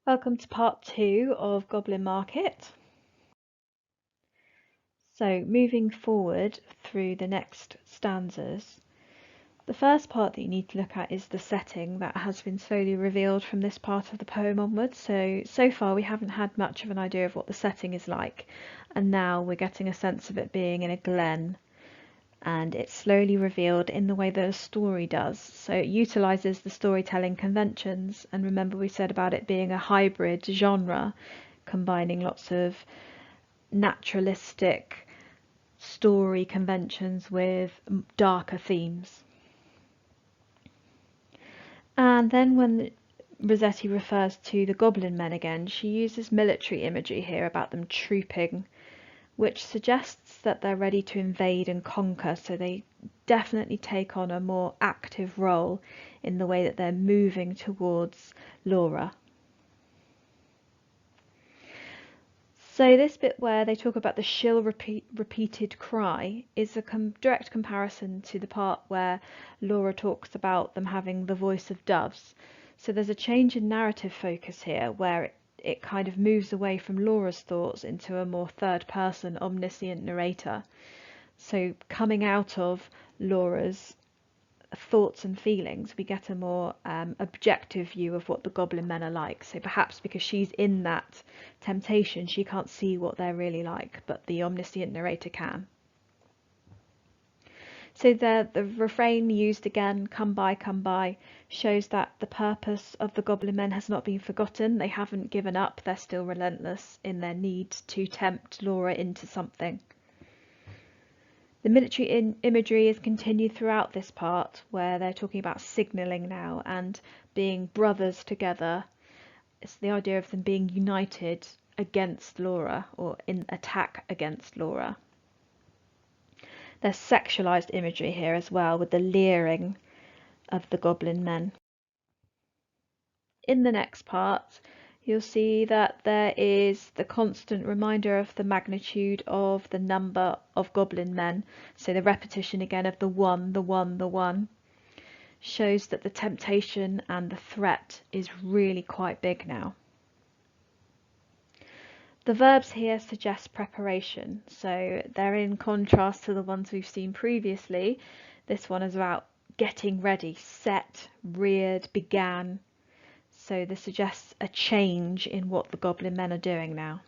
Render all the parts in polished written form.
Welcome to part 2 of Goblin Market. So moving forward through the next stanzas, the first part that you need to look at is the setting that has been slowly revealed from this part of the poem onwards. So far we haven't had much of an idea of what the setting is like, and now we're getting a sense of it being in a glen, and it's slowly revealed in the way that a story does. So it utilises the storytelling conventions, and remember we said about it being a hybrid genre, combining lots of naturalistic story conventions with darker themes. And then when Rossetti refers to the Goblin men again, she uses military imagery here about them trooping, which suggests that they're ready to invade and conquer, so they definitely take on a more active role in the way that they're moving towards Laura. So this bit where they talk about the shrill repeated cry is a direct comparison to the part where Laura talks about them having the voice of doves. So there's a change in narrative focus here where it kind of moves away from Laura's thoughts into a more third person omniscient narrator. So coming out of Laura's thoughts and feelings, we get a more objective view of what the Goblin men are like. So perhaps because she's in that temptation, she can't see what they're really like, but the omniscient narrator can. So the refrain used again, come by, shows that the purpose of the Goblin men has not been forgotten. They haven't given up. They're still relentless in their need to tempt Laura into something. The military imagery is continued throughout this part, where they're talking about signalling now and being brothers together. It's the idea of them being united against Laura, or in attack against Laura. There's sexualized imagery here as well, with the leering of the Goblin men. In the next part, you'll see that there is the constant reminder of the magnitude of the number of Goblin men. So the repetition again of the one, shows that the temptation and the threat is really quite big now. The verbs here suggest preparation, so they're in contrast to the ones we've seen previously. This one is about getting ready, set, reared, began. So this suggests a change in what the Goblin men are doing now.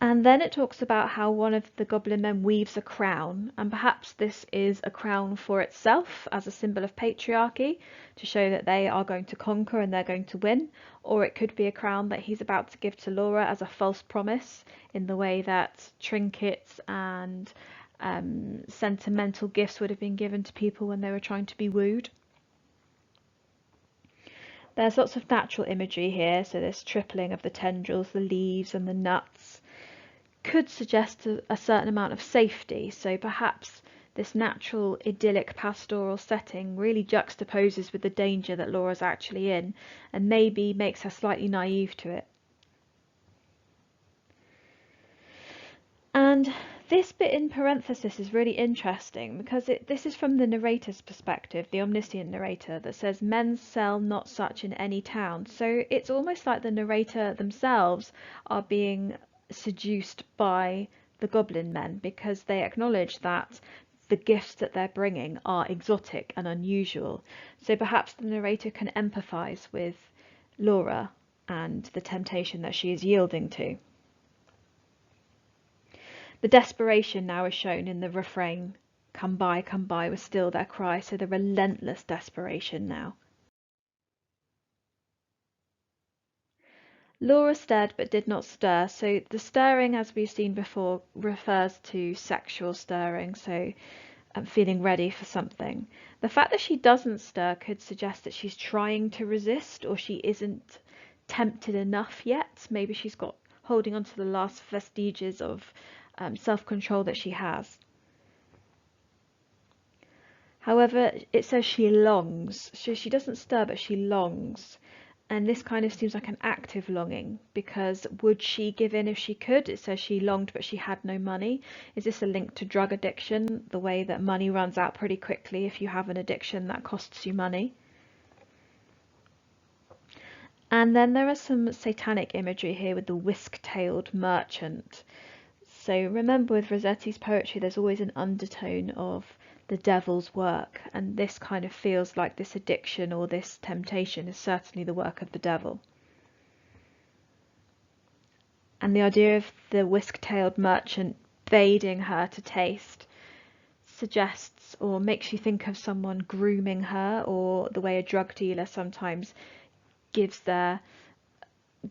And then it talks about how one of the Goblin men weaves a crown, and perhaps this is a crown for itself as a symbol of patriarchy, to show that they are going to conquer and they're going to win, or it could be a crown that he's about to give to Laura as a false promise, in the way that trinkets and sentimental gifts would have been given to people when they were trying to be wooed. There's lots of natural imagery here, so this tripling of the tendrils, the leaves and the nuts could suggest a certain amount of safety. So perhaps this natural idyllic pastoral setting really juxtaposes with the danger that Laura's actually in, and maybe makes her slightly naive to it. And this bit in parenthesis is really interesting because this is from the narrator's perspective, the omniscient narrator, that says men sell not such in any town. So it's almost like the narrator themselves are being seduced by the Goblin men, because they acknowledge that the gifts that they're bringing are exotic and unusual. So perhaps the narrator can empathise with Laura and the temptation that she is yielding to. The desperation now is shown in the refrain. Come by was still their cry, so the relentless desperation now. Laura stared but did not stir, so the stirring, as we've seen before, refers to sexual stirring, so feeling ready for something. The fact that she doesn't stir could suggest that she's trying to resist, or she isn't tempted enough yet. Maybe she's got holding on to the last vestiges of self-control that she has. However, it says she longs, so she doesn't stir but she longs, and this kind of seems like an active longing, because would she give in if she could? It says she longed but she had no money. Is this a link to drug addiction, the way that money runs out pretty quickly if you have an addiction that costs you money? And then there are some satanic imagery here with the whisk-tailed merchant. So remember, with Rossetti's poetry, there's always an undertone of the devil's work, and this kind of feels like this addiction or this temptation is certainly the work of the devil. And the idea of the whisk-tailed merchant bathing her to taste suggests or makes you think of someone grooming her, or the way a drug dealer sometimes gives their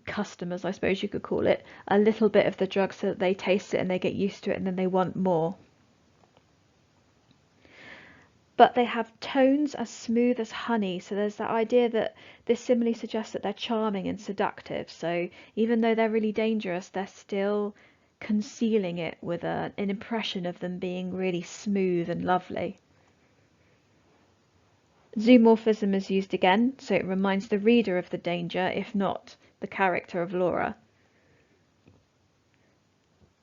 customers, I suppose you could call it, a little bit of the drug so that they taste it and they get used to it and then they want more. But they have tones as smooth as honey, so there's that idea that this simile suggests that they're charming and seductive. So even though they're really dangerous, they're still concealing it with an impression of them being really smooth and lovely. Zoomorphism is used again, so it reminds the reader of the danger, if not the character of Laura.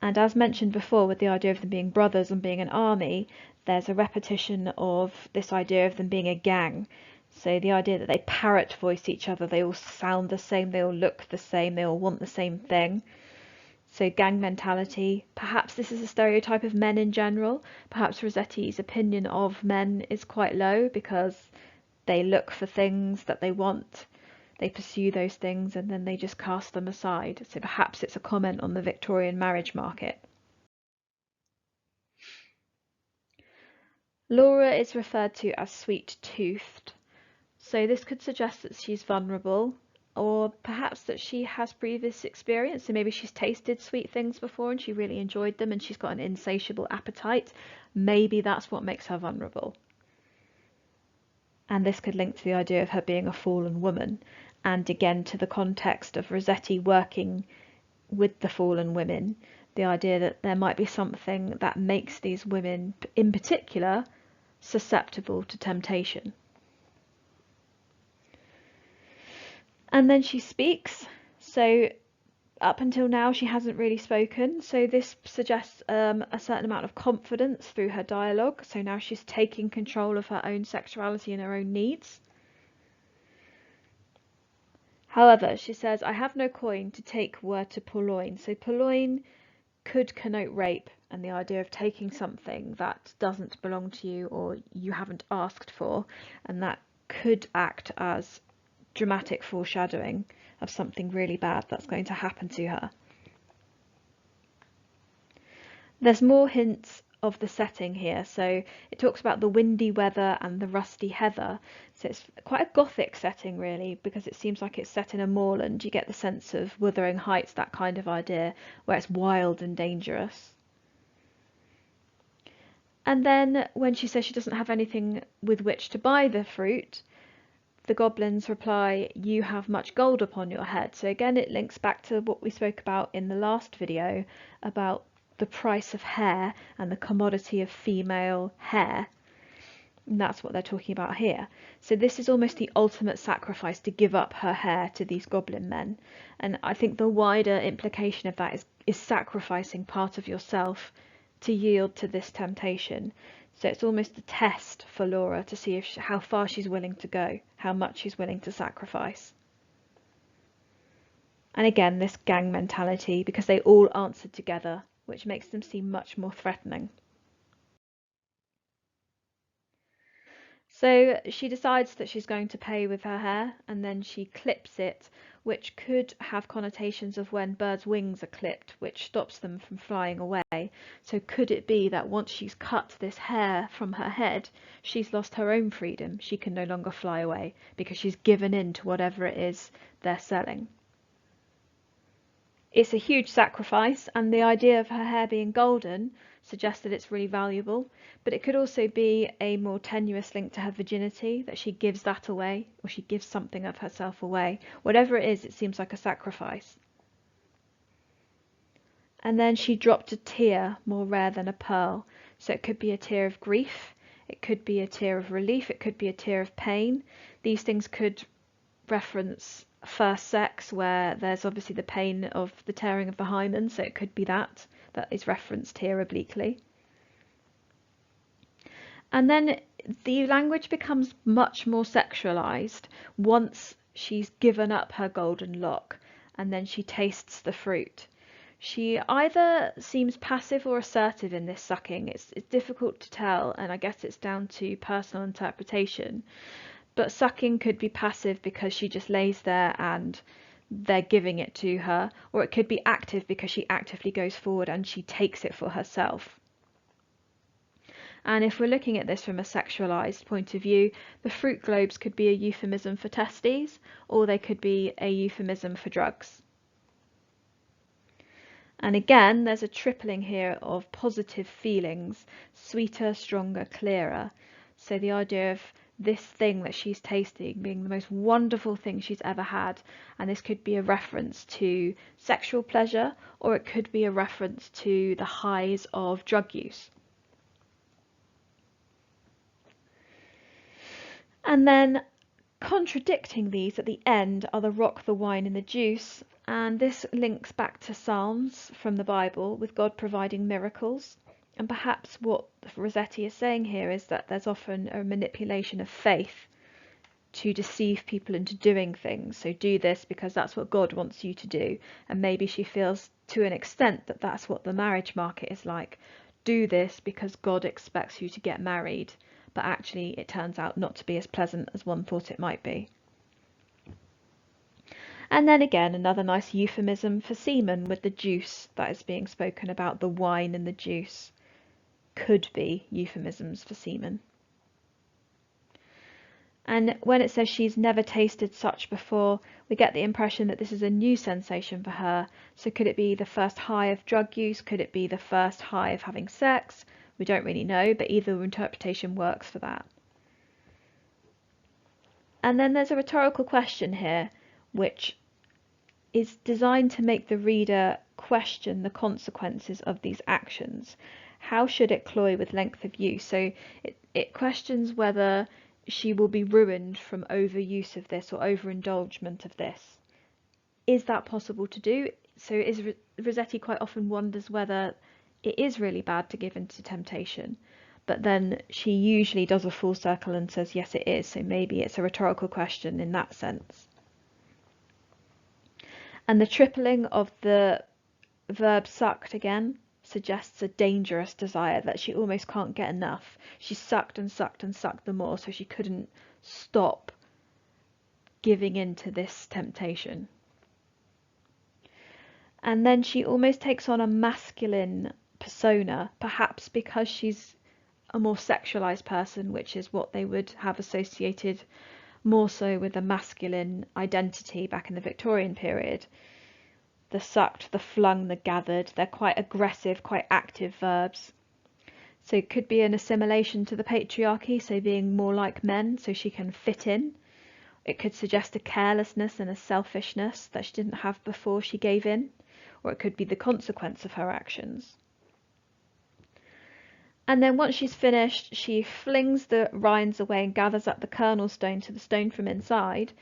And as mentioned before, with the idea of them being brothers and being an army, there's a repetition of this idea of them being a gang. So the idea that they parrot voice each other, they all sound the same, they all look the same, they all want the same thing. So gang mentality, perhaps this is a stereotype of men in general. Perhaps Rossetti's opinion of men is quite low because they look for things that they want. They pursue those things and then they just cast them aside. So perhaps it's a comment on the Victorian marriage market. Laura is referred to as sweet-toothed. So this could suggest that she's vulnerable, or perhaps that she has previous experience. So maybe she's tasted sweet things before and she really enjoyed them and she's got an insatiable appetite. Maybe that's what makes her vulnerable. And this could link to the idea of her being a fallen woman, and again to the context of Rossetti working with the fallen women, the idea that there might be something that makes these women in particular susceptible to temptation. And then she speaks. So up until now she hasn't really spoken, so this suggests a certain amount of confidence through her dialogue. So now she's taking control of her own sexuality and her own needs. However, she says, I have no coin to take were to purloin. So purloin could connote rape and the idea of taking something that doesn't belong to you or you haven't asked for, and that could act as dramatic foreshadowing of something really bad that's going to happen to her. There's more hints of the setting here. So it talks about the windy weather and the rusty heather. So it's quite a gothic setting really, because it seems like it's set in a moorland. You get the sense of Wuthering Heights, that kind of idea, where it's wild and dangerous. And then when she says she doesn't have anything with which to buy the fruit, the goblins reply, you have much gold upon your head. So again, it links back to what we spoke about in the last video about the price of hair and the commodity of female hair. And that's what they're talking about here. So this is almost the ultimate sacrifice, to give up her hair to these goblin men. And I think the wider implication of that is sacrificing part of yourself to yield to this temptation. So it's almost a test for Laura to see how far she's willing to go, how much she's willing to sacrifice. And again, this gang mentality, because they all answered together, which makes them seem much more threatening. So she decides that she's going to pay with her hair, and then she clips it, which could have connotations of when birds' wings are clipped, which stops them from flying away. So could it be that once she's cut this hair from her head, she's lost her own freedom? She can no longer fly away because she's given in to whatever it is they're selling. It's a huge sacrifice, and the idea of her hair being golden suggests that it's really valuable, but it could also be a more tenuous link to her virginity, that she gives that away, or she gives something of herself away. Whatever it is, it seems like a sacrifice. And then she dropped a tear more rare than a pearl. So it could be a tear of grief, it could be a tear of relief, it could be a tear of pain. These things could reference first sex, where there's obviously the pain of the tearing of the hymen, so it could be that is referenced here obliquely. And then the language becomes much more sexualized once she's given up her golden lock, and then she tastes the fruit. She either seems passive or assertive in this sucking. It's difficult to tell, and I guess it's down to personal interpretation. But sucking could be passive because she just lays there and they're giving it to her, or it could be active because she actively goes forward and she takes it for herself. And if we're looking at this from a sexualized point of view, the fruit globes could be a euphemism for testes, or they could be a euphemism for drugs. And again, there's a tripling here of positive feelings: sweeter, stronger, clearer. So the idea of this thing that she's tasting being the most wonderful thing she's ever had. And this could be a reference to sexual pleasure, or it could be a reference to the highs of drug use. And then contradicting these at the end are the rock, the wine, and the juice. And this links back to Psalms from the Bible, with God providing miracles. And perhaps what Rossetti is saying here is that there's often a manipulation of faith to deceive people into doing things. So do this because that's what God wants you to do. And maybe she feels to an extent that that's what the marriage market is like. Do this because God expects you to get married. But actually it turns out not to be as pleasant as one thought it might be. And then again, another nice euphemism for semen with the juice that is being spoken about. The wine and the juice could be euphemisms for semen. And when it says she's never tasted such before, we get the impression that this is a new sensation for her. So could it be the first high of drug use? Could it be the first high of having sex? We don't really know, but either interpretation works for that. And then there's a rhetorical question here, which is designed to make the reader question the consequences of these actions. How should it cloy with length of use? So it questions whether she will be ruined from overuse of this or overindulgence of this. Is that possible to do? So Rossetti quite often wonders whether it is really bad to give in to temptation. But then she usually does a full circle and says, yes, it is. So maybe it's a rhetorical question in that sense. And the tripling of the verb sucked again suggests a dangerous desire, that she almost can't get enough. She sucked and sucked and sucked the more, so she couldn't stop giving in to this temptation. And then she almost takes on a masculine persona, perhaps because she's a more sexualized person, which is what they would have associated more so with a masculine identity back in the Victorian period. The sucked, the flung, the gathered, they're quite aggressive, quite active verbs. So it could be an assimilation to the patriarchy, so being more like men so she can fit in. It could suggest a carelessness and a selfishness that she didn't have before she gave in, or it could be the consequence of her actions. And then once she's finished, she flings the rinds away and gathers up the kernel stone to the stone from inside.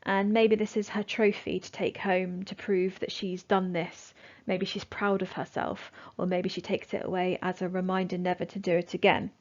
And maybe this is her trophy to take home to prove that she's done this. Maybe she's proud of herself, or maybe she takes it away as a reminder never to do it again.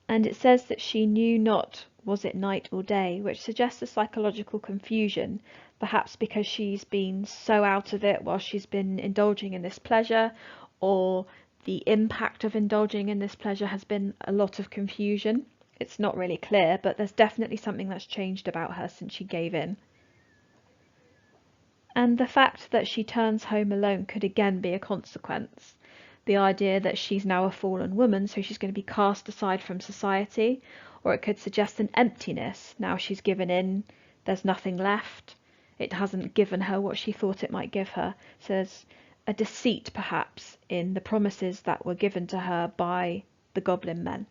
And it says that she knew not was it night or day, which suggests a psychological confusion, perhaps because she's been so out of it while she's been indulging in this pleasure, or the impact of indulging in this pleasure has been a lot of confusion. It's not really clear, but there's definitely something that's changed about her since she gave in. And the fact that she turns home alone could again be a consequence. The idea that she's now a fallen woman, so she's going to be cast aside from society, or it could suggest an emptiness. Now she's given in, there's nothing left. It hasn't given her what she thought it might give her. So there's a deceit, perhaps, in the promises that were given to her by the Goblin men.